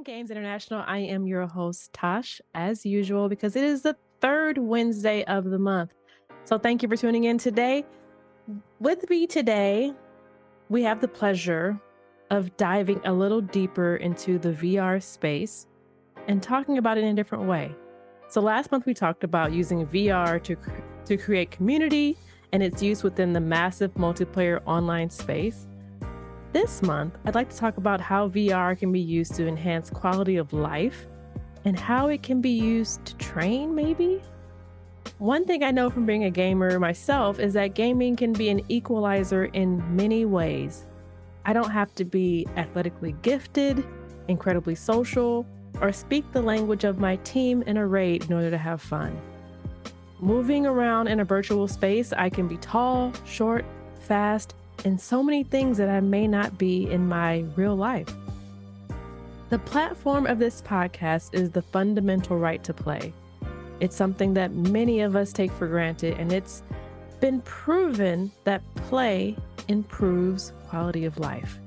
Games International. I am your host, Tosh, as usual, because it is the third Wednesday of the month. So thank you for tuning in today. With me today, we have the pleasure of diving a little deeper into the VR space and talking about it in a different way. So last month we talked about using VR to create community and its use within the massive multiplayer online space. This month, I'd like to talk about how VR can be used to enhance quality of life and how it can be used to train, maybe? One thing I know from being a gamer myself is that gaming can be an equalizer in many ways. I don't have to be athletically gifted, incredibly social, or speak the language of my team in a raid in order to have fun. Moving around in a virtual space, I can be tall, short, fast, and so many things that I may not be in my real life. The platform of this podcast is the fundamental right to play. It's something that many of us take for granted, and it's been proven that play improves quality of life.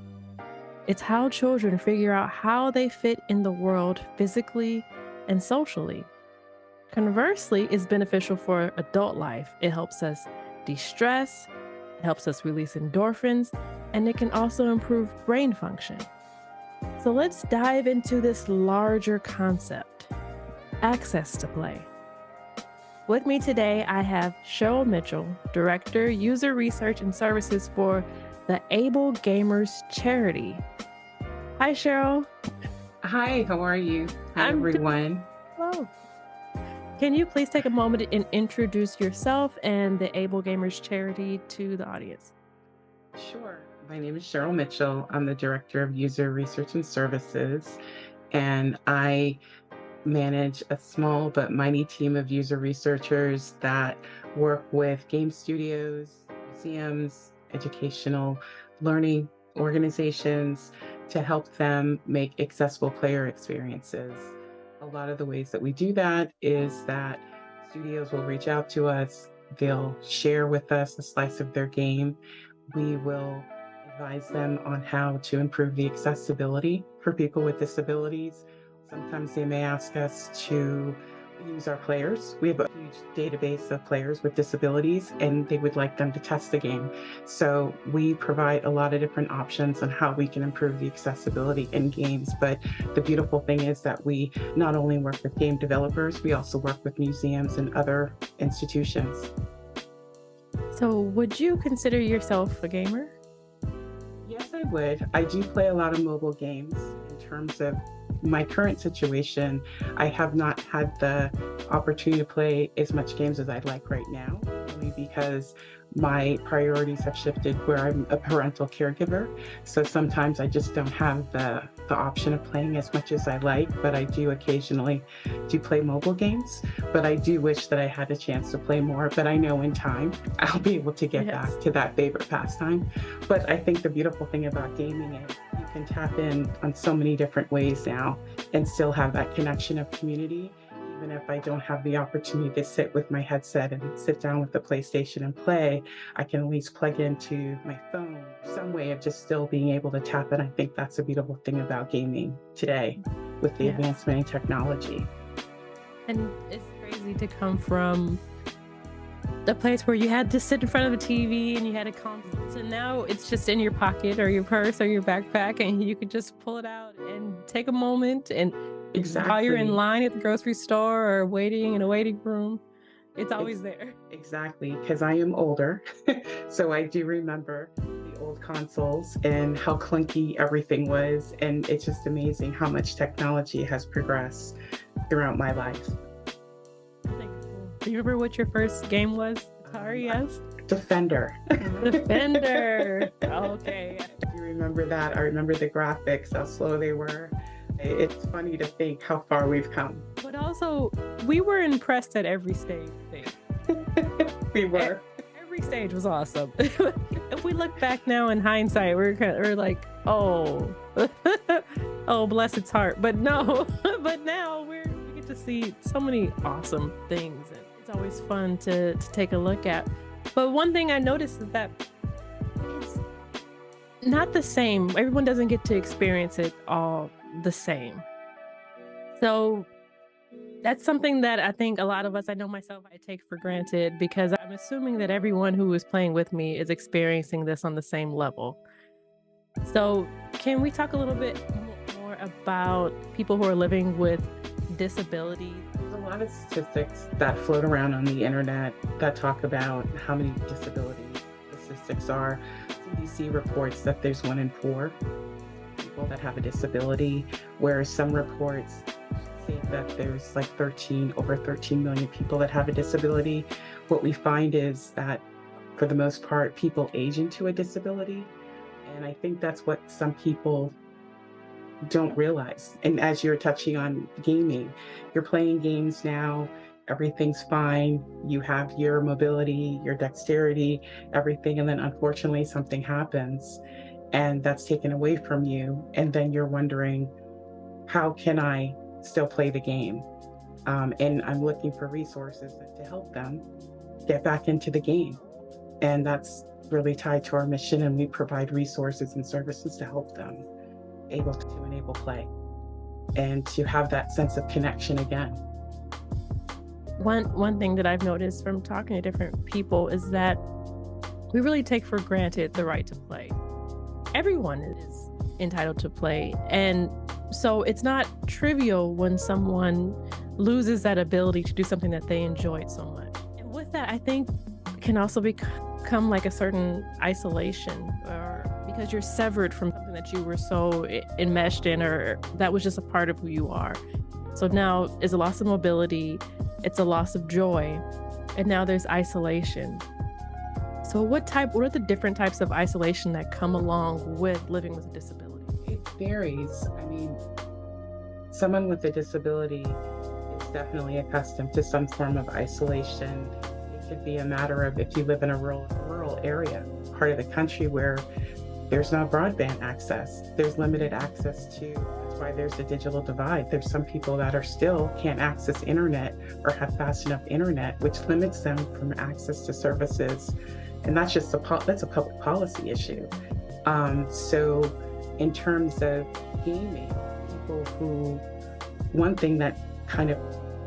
It's how children figure out how they fit in the world physically and socially. Conversely, it's beneficial for adult life. It helps us de-stress, it helps us release endorphins, and it can also improve brain function. So let's dive into this larger concept, access to play. With me today, I have Cheryl Mitchell, Director, User Research and Services for the Able Gamers charity. Hi, Cheryl. Hi, how are you? Hi, everyone. Hello. Can you please take a moment and introduce yourself and the Able Gamers charity to the audience? Sure. My name is Cheryl Mitchell. I'm the Director of User Research and Services, and I manage a small but mighty team of user researchers that work with game studios, museums, educational learning organizations to help them make accessible player experiences. A lot of the ways that we do that is that studios will reach out to us, they'll share with us a slice of their game. We will advise them on how to improve the accessibility for people with disabilities. Sometimes they may ask us to use our players. We have a huge database of players with disabilities, and they would like them to test the game. So we provide a lot of different options on how we can improve the accessibility in games. But the beautiful thing is that we not only work with game developers, we also work with museums and other institutions. So would you consider yourself a gamer? Yes, I would. I do play a lot of mobile games. In terms of my current situation, I have not had the opportunity to play as much games as I'd like right now, only because my priorities have shifted where I'm a parental caregiver. So sometimes I just don't have the option of playing as much as I like, but I do occasionally play mobile games. But I do wish that I had a chance to play more, but I know in time I'll be able to get back to that favorite pastime. But I think the beautiful thing about gaming is you can tap in on so many different ways now and still have that connection of community. Even if I don't have the opportunity to sit with my headset and sit down with the PlayStation and play, I can at least plug into my phone, some way of just still being able to tap in. I think that's a beautiful thing about gaming today with the advancement in technology. And it's crazy to come from the place where you had to sit in front of a TV and you had a console. So now it's just in your pocket or your purse or your backpack, and you could just pull it out and take a moment. And while you're in line at the grocery store or waiting in a waiting room, it's always there. Exactly, because I am older. So I do remember the old consoles and how clunky everything was. And it's just amazing how much technology has progressed throughout my life. Do you remember what your first game was? Atari, yes? Defender. Defender. Okay. You remember that? I remember the graphics, how slow they were. It's funny to think how far we've come. But also, we were impressed at every stage. We were. Every stage was awesome. If we look back now in hindsight, we're like, oh, oh, bless its heart. But no, but now we get to see so many awesome things, and it's always fun to take a look at. But one thing I noticed is that it's not the same. Everyone doesn't get to experience it all the same. So that's something that I think a lot of us, I know myself, I take for granted because I'm assuming that everyone who is playing with me is experiencing this on the same level. So, can we talk a little bit more about people who are living with disabilities? There's a lot of statistics that float around on the internet that talk about how many disabilities the statistics are. CDC reports that there's 1 in 4 people that have a disability, whereas some reports say that there's like over 13 million people that have a disability. What we find is that for the most part, people age into a disability. And I think that's what some people don't realize. And as you're touching on gaming, you're playing games now, everything's fine. You have your mobility, your dexterity, everything. And then unfortunately, something happens and that's taken away from you. And then you're wondering, how can I still play the game? And I'm looking for resources to help them get back into the game. And that's really tied to our mission. And we provide resources and services to help them able to enable play and to have that sense of connection again. One thing that I've noticed from talking to different people is that we really take for granted the right to play. Everyone is entitled to play. And so it's not trivial when someone loses that ability to do something that they enjoyed so much. And with that, I think can also become like a certain isolation, or because you're severed from something that you were so enmeshed in, or that was just a part of who you are. So now it's a loss of mobility, it's a loss of joy, and now there's isolation. So what are the different types of isolation that come along with living with a disability? It varies. I mean, someone with a disability is definitely accustomed to some form of isolation. It could be a matter of if you live in a rural area, part of the country where there's no broadband access, there's limited access to, that's why there's a digital divide. There's some people that are still can't access internet or have fast enough internet, which limits them from access to services. And that's just that's a public policy issue. So in terms of gaming, one thing that kind of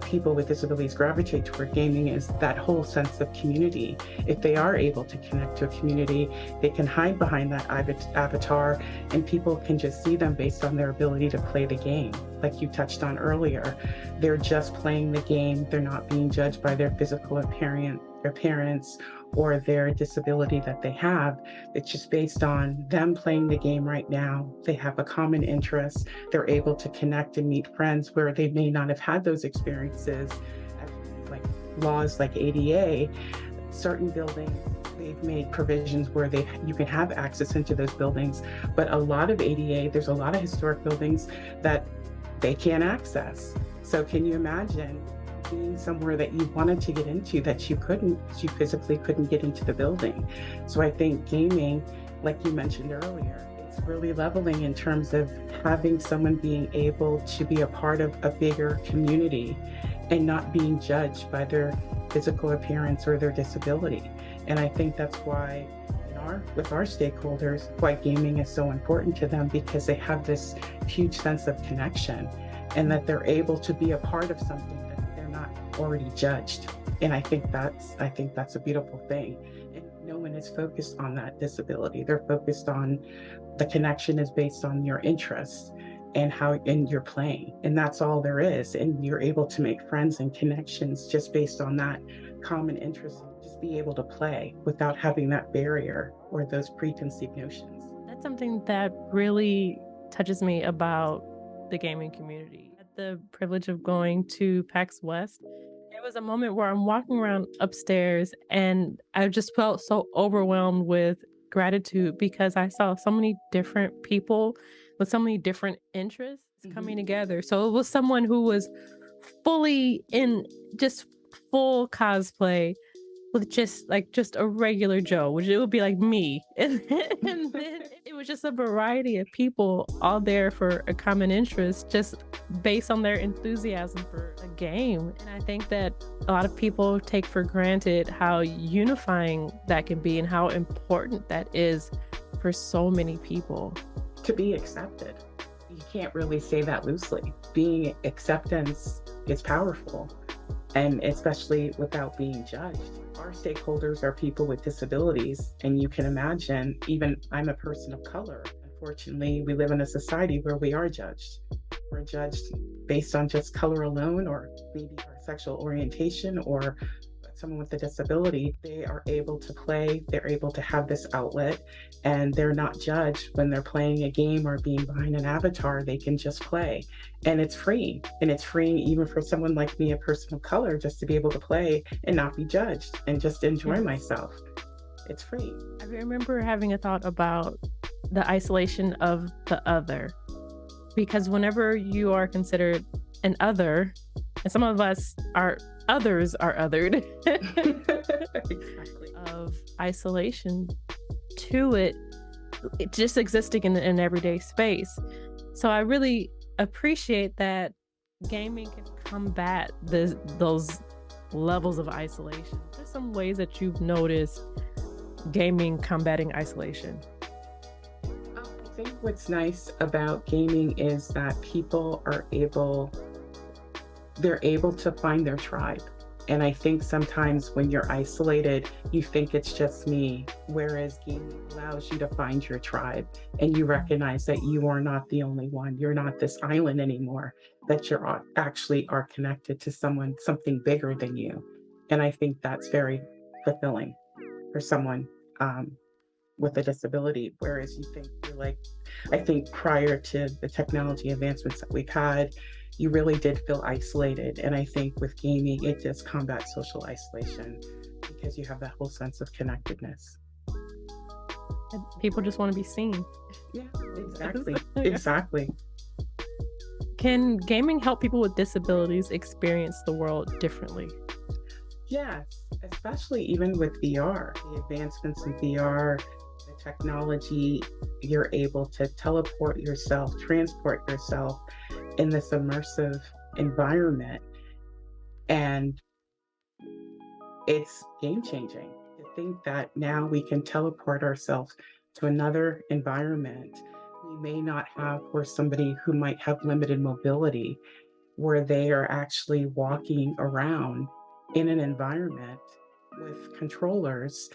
people with disabilities gravitate toward gaming is that whole sense of community. If they are able to connect to a community, they can hide behind that avatar and people can just see them based on their ability to play the game. Like you touched on earlier, they're just playing the game. They're not being judged by their physical appearance or their disability that they have. It's just based on them playing the game right now. They have a common interest. They're able to connect and meet friends where they may not have had those experiences. Like laws like ADA, certain buildings, they've made provisions where you can have access into those buildings. But a lot of ADA, there's a lot of historic buildings that they can't access. So can you imagine being somewhere that you wanted to get into that you physically couldn't get into the building? So I think gaming, like you mentioned earlier, it's really leveling in terms of having someone being able to be a part of a bigger community and not being judged by their physical appearance or their disability. And I think that's why with our stakeholders, why gaming is so important to them, because they have this huge sense of connection and that they're able to be a part of something already judged. And I think that's a beautiful thing. And no one is focused on that disability. They're focused on the connection is based on your interests and you're playing. And that's all there is. And you're able to make friends and connections just based on that common interest. Just be able to play without having that barrier or those preconceived notions. That's something that really touches me about the gaming community. I had the privilege of going to PAX West. There was a moment where I'm walking around upstairs and I just felt so overwhelmed with gratitude because I saw so many different people with so many different interests coming together. So it was someone who was fully in just full cosplay with just a regular Joe, which it would be like me. And then it was just a variety of people all there for a common interest, just based on their enthusiasm for a game. And I think that a lot of people take for granted how unifying that can be and how important that is for so many people. To be accepted. you can't really say that loosely. Being acceptance is powerful, and especially without being judged. Our stakeholders are people with disabilities, and you can imagine, even I'm a person of color. Unfortunately, we live in a society where we are judged. We're judged based on just color alone, or maybe our sexual orientation, or someone with a disability. They are able to play, they're able to have this outlet, and they're not judged when they're playing a game or being behind an avatar. They can just play. And it's free. And it's freeing even for someone like me, a person of color, just to be able to play and not be judged and just enjoy Yes. myself. It's free. I remember having a thought about the isolation of the other, because whenever you are considered an other, and some of us are others are othered, Exactly. of isolation to it just existing in an everyday space. So I really appreciate that gaming can combat those levels of isolation. There's some ways that you've noticed gaming combating isolation. I think what's nice about gaming is that people are they're able to find their tribe. And I think sometimes when you're isolated, you think it's just me, whereas gaming allows you to find your tribe and you recognize that you are not the only one. You're not this island anymore, that actually are connected to something bigger than you. And I think that's very fulfilling for someone um, with a disability. Whereas you think you're like, I think prior to the technology advancements that we've had, you really did feel isolated. And I think with gaming, it just combats social isolation because you have that whole sense of connectedness. And people just want to be seen. Yeah, exactly. Yeah. Exactly. Can gaming help people with disabilities experience the world differently? Yes, especially even with VR, the advancements in VR, the technology, you're able to teleport yourself, transport yourself in this immersive environment. And it's game changing to think that now we can teleport ourselves to another environment we may not have, for somebody who might have limited mobility, where they are actually walking around in an environment with controllers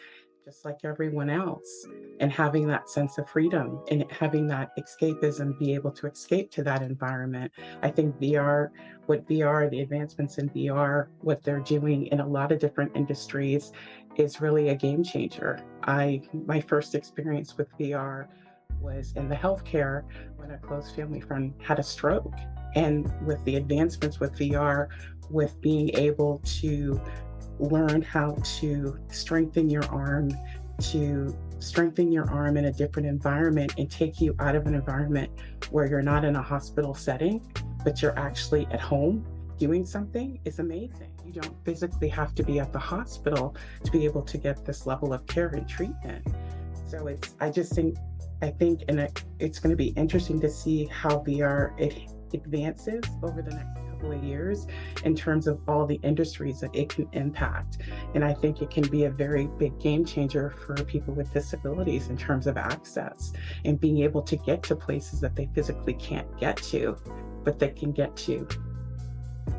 just like everyone else, and having that sense of freedom and having that escapism, be able to escape to that environment. I think VR, the advancements in VR, what they're doing in a lot of different industries is really a game changer. My first experience with VR was in the healthcare when a close family friend had a stroke. And with the advancements with VR, with being able to learn how to strengthen your arm in a different environment and take you out of an environment where you're not in a hospital setting, but you're actually at home doing something, is amazing. You don't physically have to be at the hospital to be able to get this level of care and treatment. So I think, and it's going to be interesting to see how VR it advances over the next couple of years in terms of all the industries that it can impact. And I think it can be a very big game changer for people with disabilities in terms of access and being able to get to places that they physically can't get to, but they can get to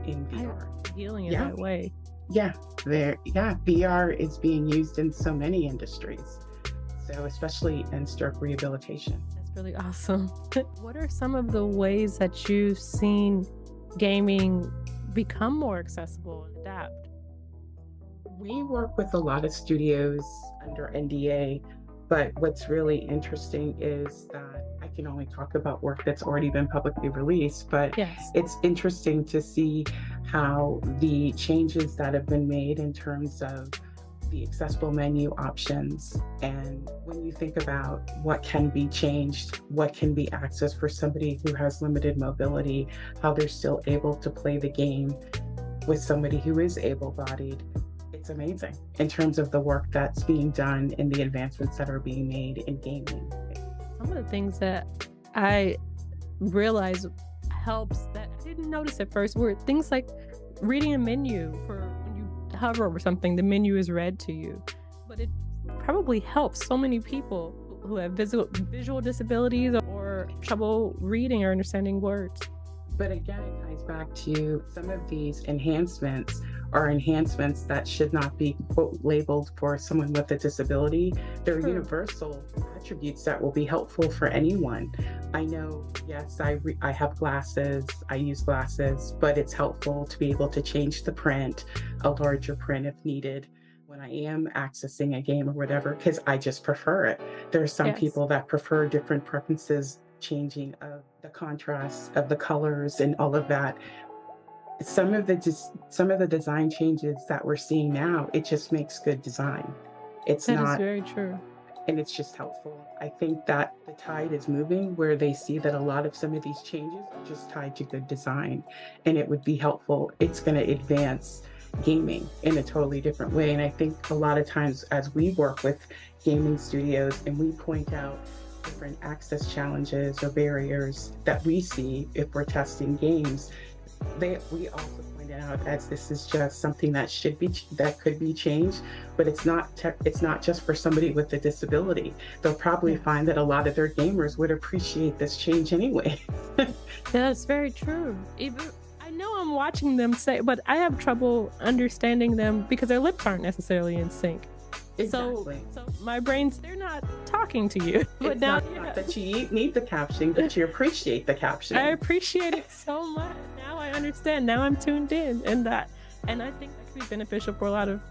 in VR. Healing in Yeah. that way. Yeah, VR is being used in so many industries. So especially in stroke rehabilitation. That's really awesome. What are some of the ways that you've seen gaming become more accessible and adapt? We work with a lot of studios under NDA, but what's really interesting is that I can only talk about work that's already been publicly released, but Yes. it's interesting to see how the changes that have been made in terms of the accessible menu options. And when you think about what can be changed, what can be accessed for somebody who has limited mobility, how they're still able to play the game with somebody who is able-bodied, it's amazing in terms of the work that's being done and the advancements that are being made in gaming. Some of the things that I realized helps that I didn't notice at first were things like reading a menu. For when you hover over something, the menu is read to you. But it probably helps so many people who have visual disabilities or trouble reading or understanding words. But again, it ties back to some of these enhancements are enhancements that should not be quote labeled for someone with a disability. They're True. universal attributes that will be helpful for anyone. I know, yes, I have glasses, I use glasses, but it's helpful to be able to change the print, a larger print if needed when I am accessing a game or whatever, because I just prefer it. There are some Yes. people that prefer different preferences, changing of the contrast of the colors and all of that. Some of the design changes that we're seeing now, it just makes good design. It's That is not, very true. and it's just helpful. I think that the tide is moving where they see that a lot of some of these changes are just tied to good design, and it would be helpful. It's going to advance gaming in a totally different way. And I think a lot of times as we work with gaming studios and we point out different access challenges or barriers that we see if we're testing games, we also point it out as this is just something that that could be changed, but it's not just for somebody with a disability. They'll probably Yes. find that a lot of their gamers would appreciate this change anyway. That's very true. Even I know I'm watching them say, but I have trouble understanding them because their lips aren't necessarily in sync. Exactly. So my brains, they're not talking to you. But It's now, not that you need the captioning, but you appreciate the I captioning. appreciate it so much. Now I understand. Now I'm tuned in, and I think that could be beneficial for a lot of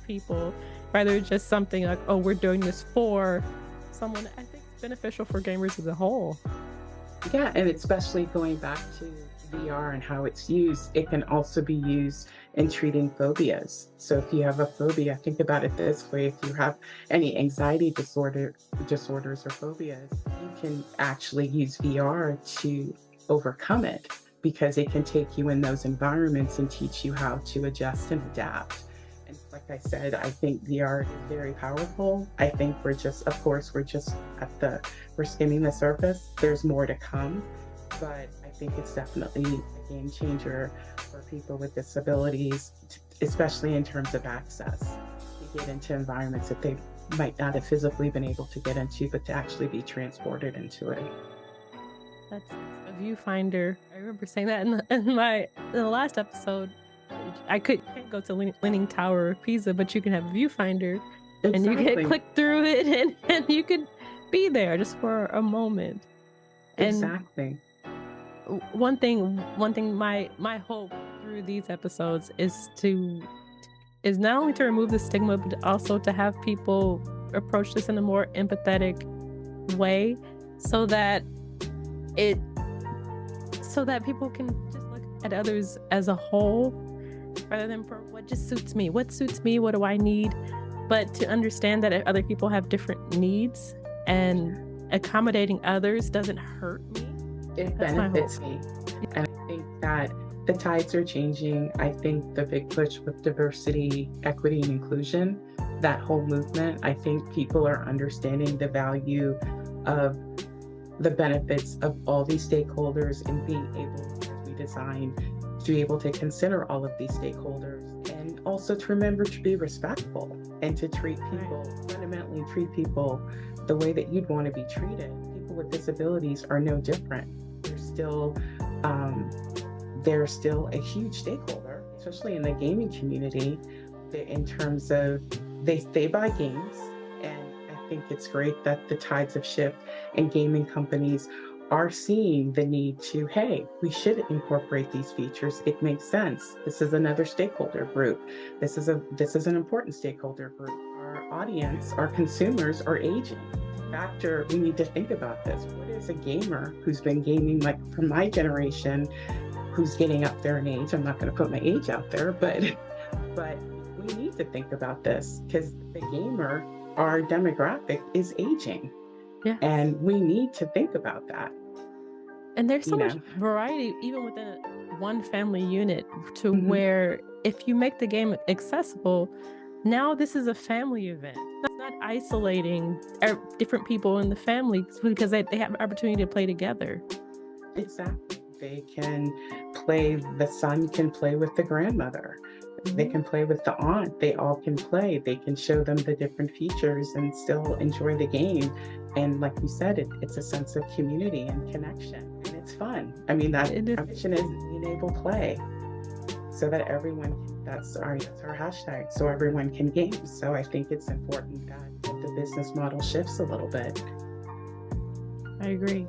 people. Rather it's just something like, oh, we're doing this for someone. I think it's beneficial for gamers as a whole. Yeah, and especially going back to VR and how it's used, it can also be used in treating phobias. So if you have a phobia, think about it this way: if you have any anxiety disorders or phobias, you can actually use VR to overcome it because it can take you in those environments and teach you how to adjust and adapt. And like I said, I think VR is very powerful. I think of course, we're skimming the surface. There's more to come, but I think it's definitely a game changer for people with disabilities, especially in terms of access. To get into environments that they might not have physically been able to get into, but to actually be transported into it. That's a viewfinder. I remember saying that in the last episode. Can't go to Leaning Tower of Pisa, but you can have a viewfinder and you can Exactly. click through it and you could be there just for a moment. And Exactly. one thing my hope through these episodes is not only to remove the stigma, but also to have people approach this in a more empathetic way so that it so that people can just look at others as a whole rather than for what just suits me. What suits me? What do I need? But to understand that other people have different needs and accommodating others doesn't hurt me. It That's my benefits hope. me. And I think that the tides are changing. I think the big push with diversity, equity, and inclusion, that whole movement, I think people are understanding the value of the benefits of all these stakeholders and being able, as we design, to be able to consider all of these stakeholders and also to remember to be respectful and to fundamentally treat people the way that you'd want to be treated. People with disabilities are no different. They're still a huge stakeholder, especially in the gaming community, in terms of they buy games. And I think it's great that the tides have shifted and gaming companies are seeing the need to, hey, we should incorporate these features. It makes sense. This is another stakeholder group. This is an important stakeholder group. Our audience, our consumers are aging. We need to think about this. What is a gamer who's been gaming, like from my generation, who's getting up there in age? I'm not going to put my age out there, but we need to think about this because the gamer, our demographic, is aging. Yeah. And we need to think about that. And there's so much variety, even within one family unit, to where if you make the game accessible, now this is a family event. It's not isolating different people in the family because they have an opportunity to play together. Exactly. The son can play with the grandmother. They can play with the aunt. They all can play. They can show them the different features and still enjoy the game And like you said, it's a sense of community and connection, and it's fun. I mean, that It is. our mission is enable play so that everyone that's our hashtag, so everyone can game. So I think it's important that the business model shifts a little bit. I agree.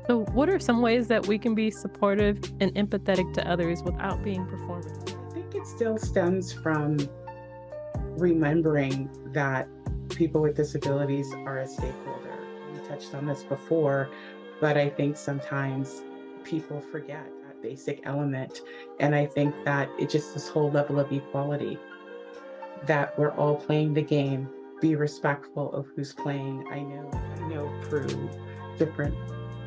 So what are some ways that we can be supportive and empathetic to others without being performative? I think it still stems from remembering that people with disabilities are a stakeholder. We touched on this before, but I think sometimes people forget that basic element. And I think that it's just this whole level of equality, that we're all playing the game, be respectful of who's playing. I know through different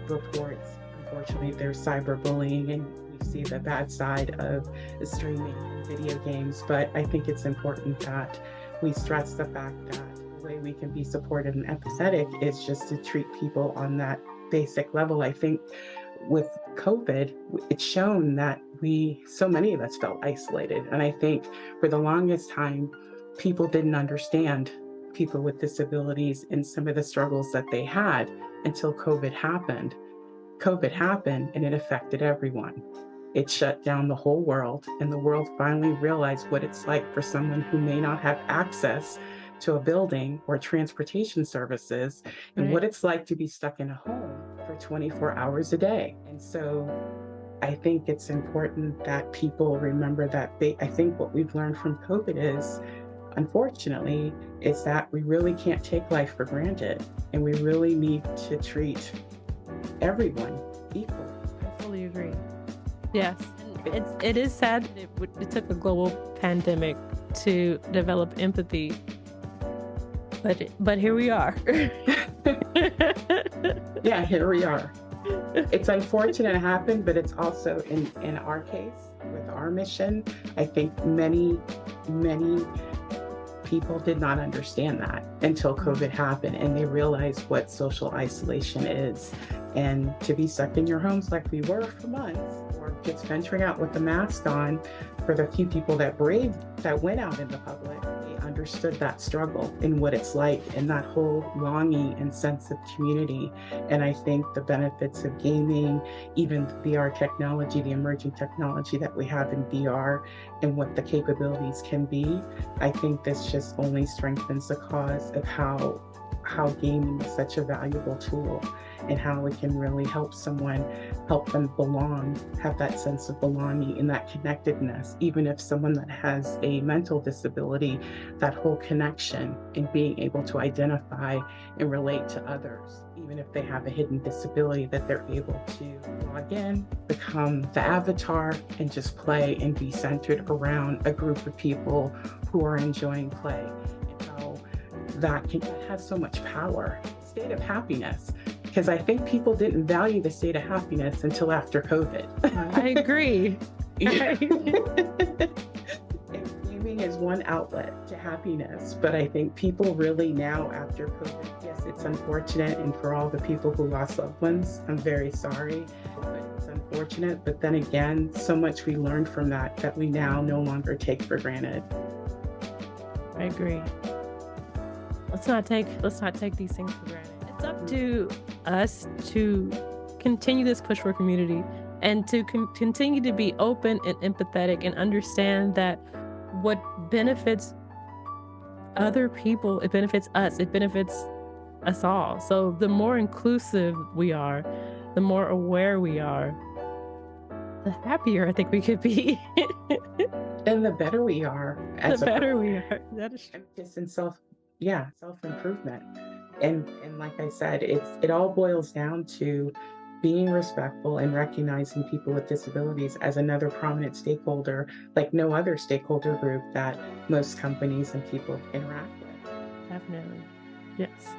reports, unfortunately, there's cyberbullying, and we see the bad side of the streaming and video games. But I think it's important that we stress the fact that the way we can be supportive and empathetic is just to treat people on that basic level. I think with COVID, it's shown that so many of us felt isolated. And I think for the longest time, people didn't understand people with disabilities and some of the struggles that they had until COVID happened. COVID happened and it affected everyone. It shut down the whole world, and the world finally realized what it's like for someone who may not have access to a building or transportation services, and what it's like to be stuck in a home for 24 hours a day. And so I think it's important that people remember that I think what we've learned from COVID is, unfortunately, is that we really can't take life for granted, and we really need to treat everyone equally. I fully agree. Yes. It is sad that it took a global pandemic to develop empathy, but here we are. Yeah, here we are. It's unfortunate it happened, but it's also in our case, with our mission, I think many people did not understand that until COVID happened, and they realized what social isolation is. And to be stuck in your homes like we were for months, or just venturing out with the mask on, for the few people that went out in the public, they understood that struggle and what it's like, and that whole longing and sense of community. And I think the benefits of gaming, even VR technology, the emerging technology that we have in VR, and what the capabilities can be, I think this just only strengthens the cause of how gaming is such a valuable tool, and how it can really help them belong, have that sense of belonging and that connectedness. Even if someone that has a mental disability, that whole connection and being able to identify and relate to others, even if they have a hidden disability, that they're able to log in, become the avatar, and just play and be centered around a group of people who are enjoying play. And how that can have so much power. State of happiness. Because I think people didn't value the state of happiness until after COVID. I agree. Gaming is one outlet to happiness, but I think people really now, after COVID, yes, it's unfortunate, and for all the people who lost loved ones, I'm very sorry, but it's unfortunate. But then again, so much we learned from that we now no longer take for granted. I agree. Let's not take these things for granted. It's up to us to continue this push for community, and to continue to be open and empathetic, and understand that what benefits other people, it benefits us, it benefits us all. So the more inclusive we are, the more aware we are, the happier I think we could be. And the better we are. The better we are. That is true. Just in self-improvement. And like I said, it all boils down to being respectful and recognizing people with disabilities as another prominent stakeholder, like no other stakeholder group that most companies and people interact with. Definitely. Yes.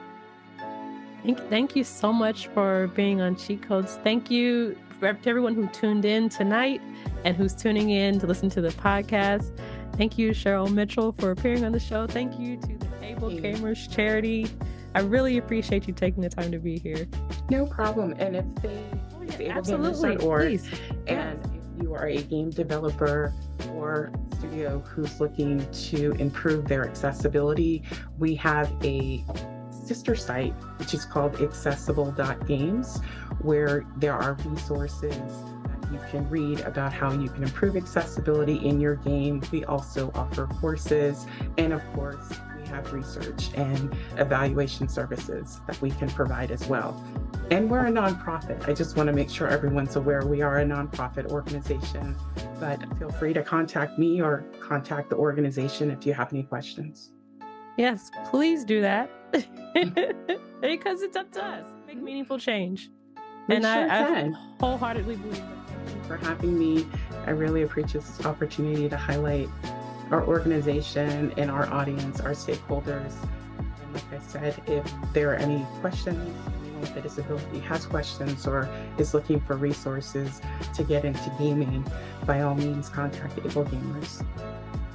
Thank you so much for being on Cheat Codes. Thank you to everyone who tuned in tonight and who's tuning in to listen to the podcast. Thank you, Cheryl Mitchell, for appearing on the show. Thank you to the Able Gamers charity. I really appreciate you taking the time to be here. No problem. And if Absolutely. And if you are a game developer or studio who's looking to improve their accessibility, we have a sister site, which is called accessible.games, where there are resources that you can read about how you can improve accessibility in your game. We also offer courses, and of course, we have research and evaluation services that we can provide as well. And we're a nonprofit. I just want to make sure everyone's aware we are a nonprofit organization, but feel free to contact me or contact the organization if you have any questions. Yes, please do that. Because it's up to us to make meaningful change. We And sure I can. wholeheartedly believe that. Thank you for having me. I really appreciate this opportunity to highlight our organization and our audience, our stakeholders. And like I said, if there are any questions, anyone with a disability has questions or is looking for resources to get into gaming, by all means, contact Able Gamers.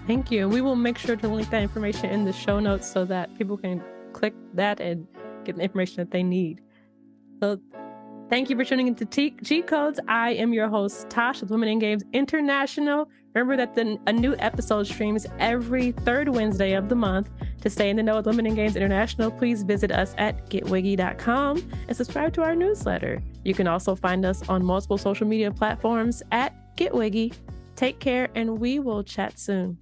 Thank you. We will make sure to link that information in the show notes so that people can click that and get the information that they need. So thank you for tuning into Cheat Codes. I am your host, Tosh, with Women in Games International. Remember that a new episode streams every third Wednesday of the month. To stay in the know with Women in Games International, please visit us at getwiggy.com and subscribe to our newsletter. You can also find us on multiple social media platforms at GetWiggy. Take care, and we will chat soon.